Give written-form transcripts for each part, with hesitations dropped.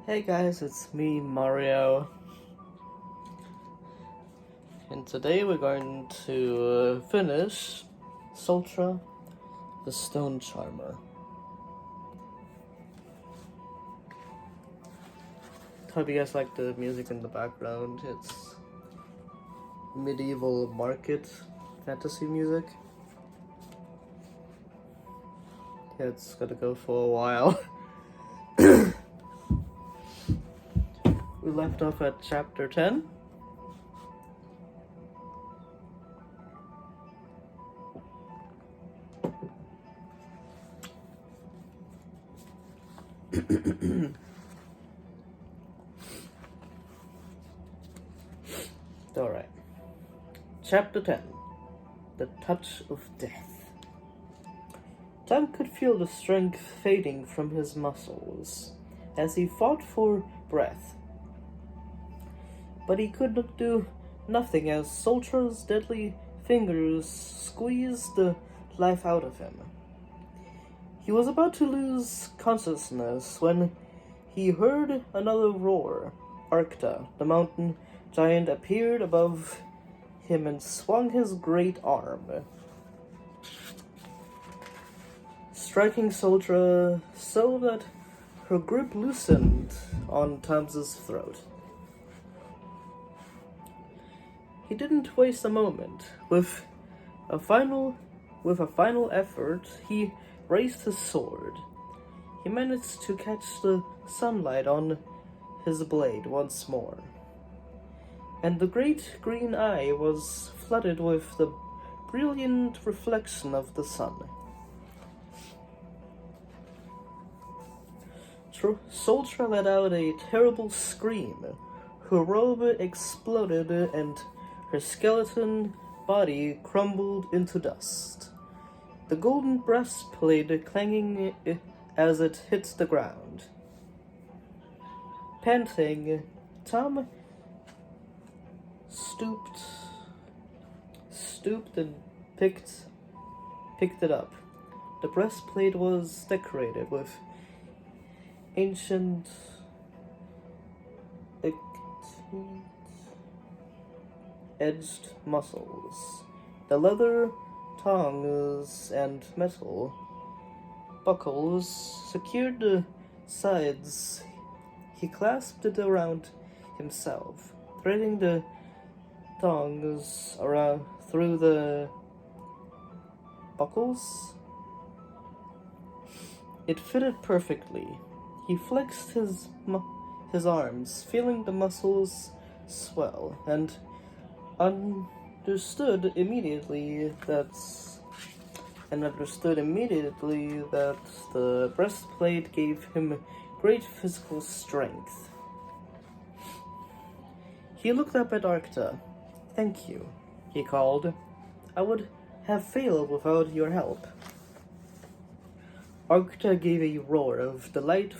Hey guys, it's me, Mario. And today we're going to finish Soltra, the Stone Charmer. Hope you guys like the music in the background. It's medieval market fantasy music. Yeah, it's gonna go for a while. We left off at chapter 10. Alright. Chapter 10. The Touch of Death. Tom could feel the strength fading from his muscles as he fought for breath. But he could do nothing as Soltra's deadly fingers squeezed the life out of him. He was about to lose consciousness when he heard another roar. Arcta, the mountain giant, appeared above him and swung his great arm, striking Soltra so that her grip loosened on Tom's throat. He didn't waste a moment. With a final effort, he raised his sword. He managed to catch the sunlight on his blade once more, and the great green eye was flooded with the brilliant reflection of the sun. Soltra let out a terrible scream. Her robe exploded and her skeleton body crumbled into dust, the golden breastplate clanging as it hit the ground. Panting, Tom stooped and picked it up. The breastplate was decorated with ancient edged muscles. The leather tongs and metal buckles secured the sides. He clasped it around himself, threading the tongs around through the buckles. It fitted perfectly. He flexed his arms, feeling the muscles swell, and understood immediately that the breastplate gave him great physical strength. He looked up at Arcta. "Thank you," he called. "I would have failed without your help." Arcta gave a roar of delight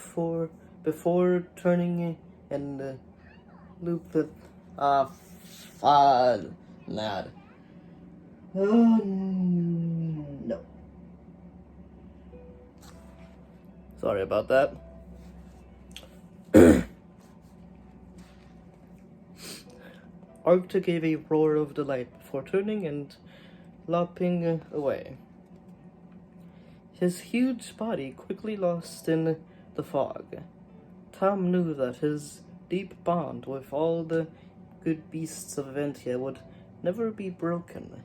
before turning and looped it. Fun, lad. Oh, no. Sorry about that. Arcta gave a roar of delight before turning and lopping away. His huge body quickly lost in the fog. Tom knew that his deep bond with all the good beasts of Aventia would never be broken.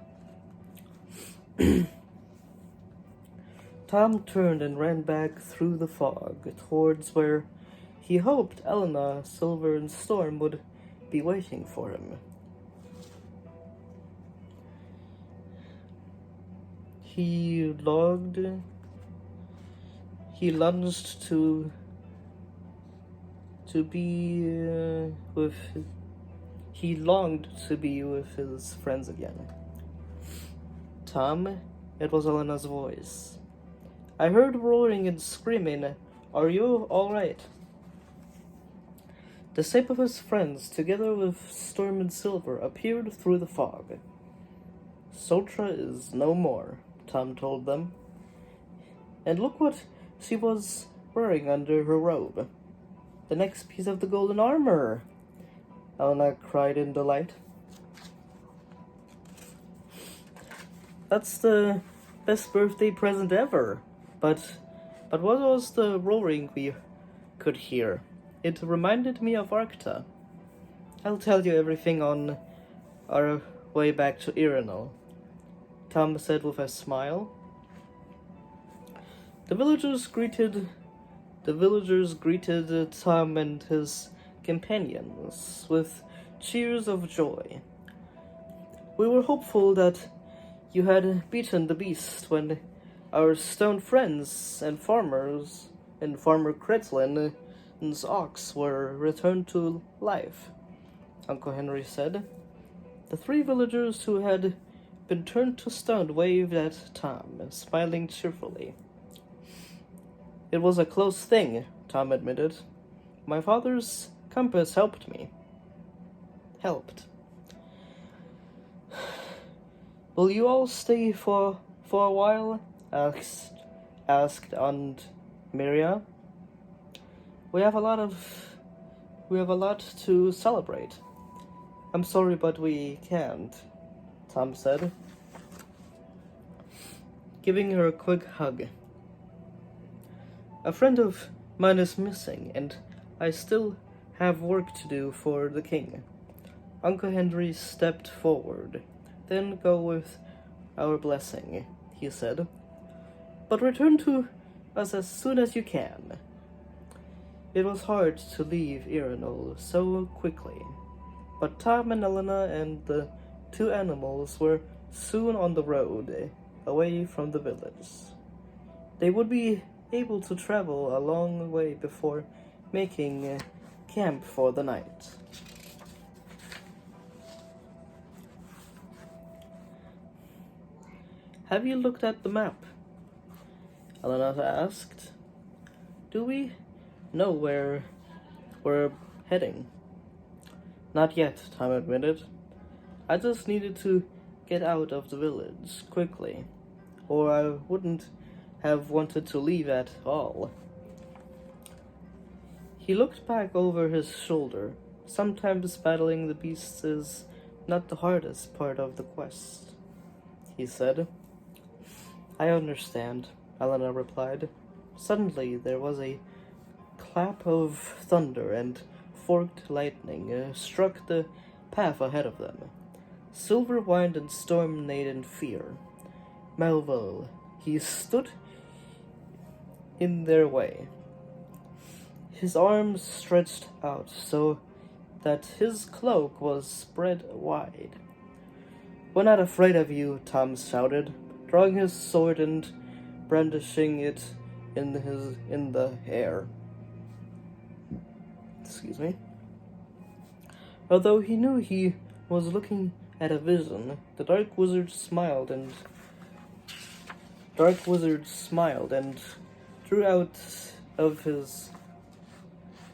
Tom turned and ran back through the fog towards where he hoped Elena, Silver, and Storm would be waiting for him. He longed to be with his friends again. "Tom," it was Elena's voice. "I heard roaring and screaming. Are you all right?" The shape of his friends, together with Storm and Silver, appeared through the fog. "Soltra is no more," Tom told them. "And look what she was wearing under her robe." The next piece of the golden armor! Elena cried in delight. That's the best birthday present ever. But what was the roaring we could hear? It reminded me of Arcta. I'll tell you everything on our way back to Irenal, Tom said with a smile. The villagers greeted Tom and his companions with cheers of joy. We were hopeful that you had beaten the beast when our stone friends and farmers and Farmer Kretlin's ox were returned to life, Uncle Henry said. The 3 villagers who had been turned to stone waved at Tom, smiling cheerfully. It was a close thing, Tom admitted. My father's compass helped me. Will you all stay for a while? asked Aunt Miria. We have a lot to celebrate. I'm sorry, but we can't, Tom said, giving her a quick hug. A friend of mine is missing, and I still have work to do for the king. Uncle Henry stepped forward. Then go with our blessing, he said. But return to us as soon as you can. It was hard to leave Irenal so quickly, but Tom and Elena and the 2 animals were soon on the road, away from the village. They would be able to travel a long way before making camp for the night. Have you looked at the map? Elena asked. Do we know where we're heading? Not yet, Tom admitted. I just needed to get out of the village quickly, or I wouldn't have wanted to leave at all. He looked back over his shoulder. Sometimes battling the beasts is not the hardest part of the quest, he said. I understand, Elena replied. Suddenly there was a clap of thunder and forked lightning struck the path ahead of them. Silver whined and Storm neighed in fear. Melville, he stood in their way, his arms stretched out so that his cloak was spread wide. We're not afraid of you, Tom shouted, drawing his sword and brandishing it in the air. Excuse me. Although he knew he was looking at a vision, the Dark Wizard smiled and drew out of his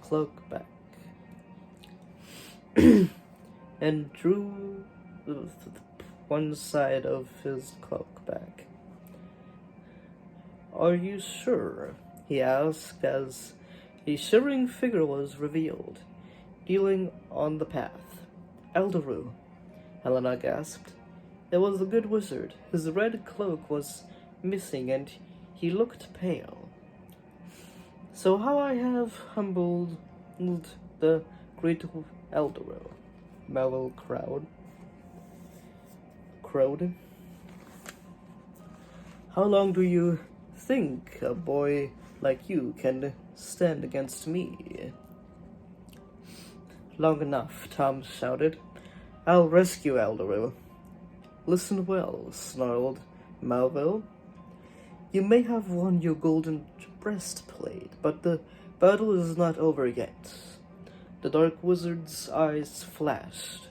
cloak back and drew one side of his cloak back. Are you sure? He asked as a shivering figure was revealed, kneeling on the path. Eldaru, Helena gasped. It was the good wizard. His red cloak was missing and he looked pale. So how I have humbled the great Eldaru, Melville crowed. How long do you think a boy like you can stand against me? Long enough, Tom shouted. I'll rescue Eldaru. Listen well, snarled Melville. You may have won your golden breastplate, but the battle is not over yet. The Dark Wizard's eyes flashed.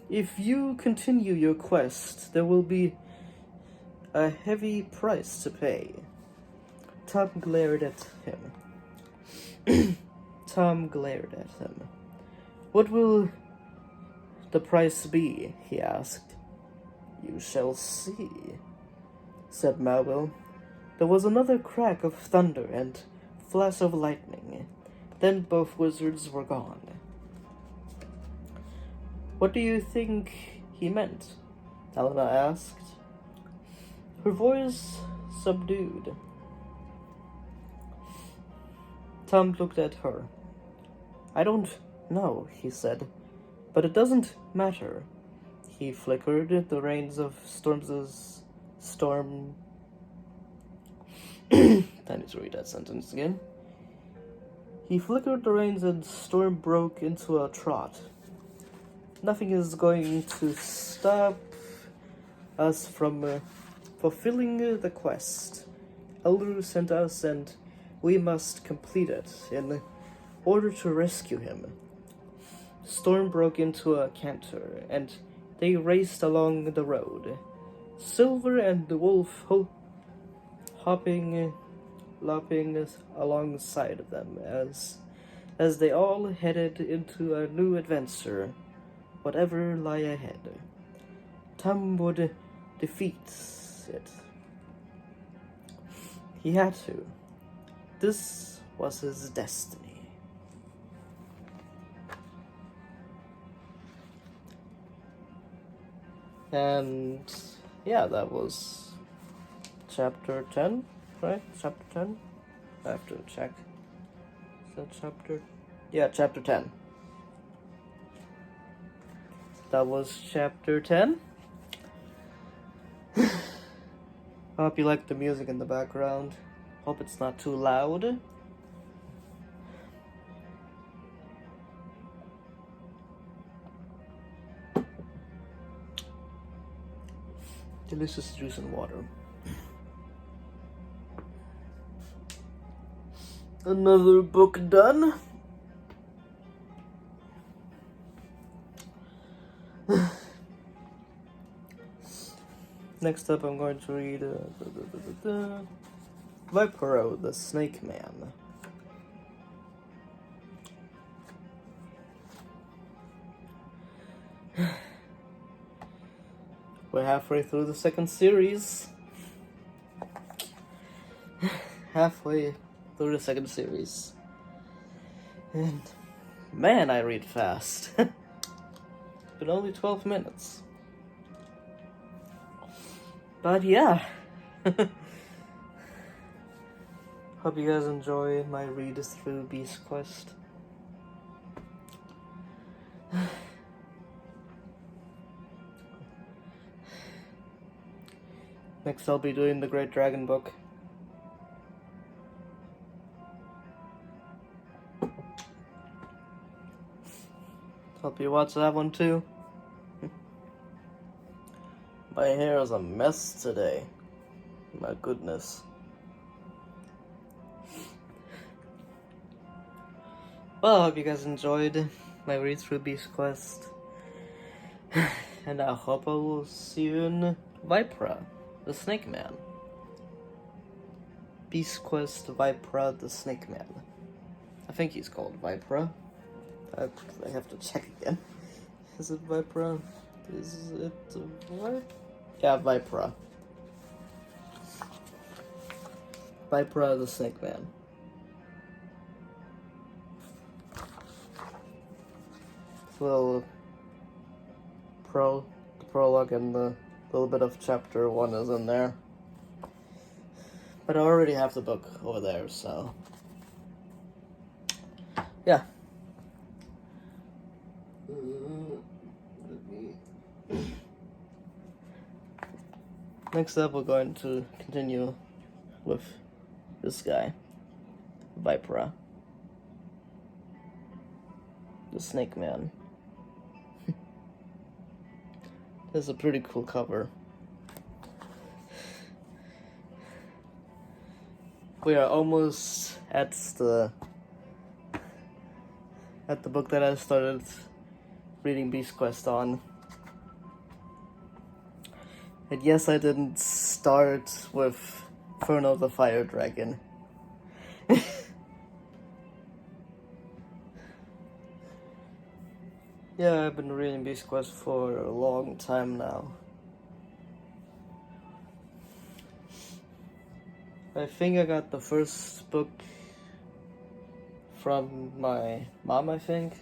If you continue your quest, there will be a heavy price to pay. Tom glared at him. What will the price be? He asked. You shall see, said Melville. There was another crack of thunder and flash of lightning. Then both wizards were gone. What do you think he meant? Helena asked, her voice subdued. Tom looked at her. I don't know, he said, but it doesn't matter. He flickered the reins of Storm. I need to read that sentence again. He flickered the reins and Storm broke into a trot. Nothing is going to stop us from fulfilling the quest. Elder sent us and we must complete it in order to rescue him. Storm broke into a canter and they raced along the road. Silver and the wolf lopping alongside of them as they all headed into a new adventure, whatever lie ahead. Tom would defeat it. He had to. This was his destiny. And yeah, that was chapter 10, right? Chapter 10? I have to check. Is that chapter? Yeah, chapter 10. That was chapter 10. I hope you like the music in the background. Hope it's not too loud. Delicious juice and water. Another book done. Next up, I'm going to read Vipero, the Snake Man. We're halfway through the second series. Halfway through the second series. And man, I read fast. Been only 12 minutes. But yeah. Hope you guys enjoy my read through Beast Quest. Next I'll be doing the Great Dragon book. Hope you watch that one too. My hair is a mess today. My goodness. Well, I hope you guys enjoyed my read through Beast Quest. And I hope I will see you in Vipera, the Snake Man. Beast Quest Vipera, the Snake Man. I think he's called Vipera. I have to check again. Is it Vipera? Is it what? Yeah, Vipera. Vipera, the Snake Man. Little prologue and the little bit of chapter 1 is in there. But I already have the book over there, so yeah. Next up, we're going to continue with this guy, Vipera, the Snake Man. This is a pretty cool cover. We are almost at the book that I started reading Beast Quest on. And yes, I didn't start with Inferno the Fire Dragon. Yeah, I've been reading Beast Quest for a long time now. I think I got the first book from my mom, I think.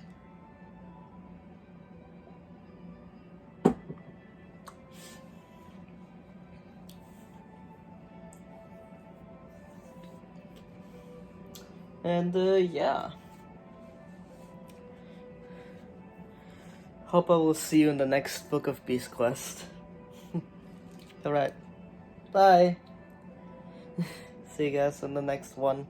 And, yeah. Hope I will see you in the next book of Beast Quest. Alright. Bye. See you guys in the next one.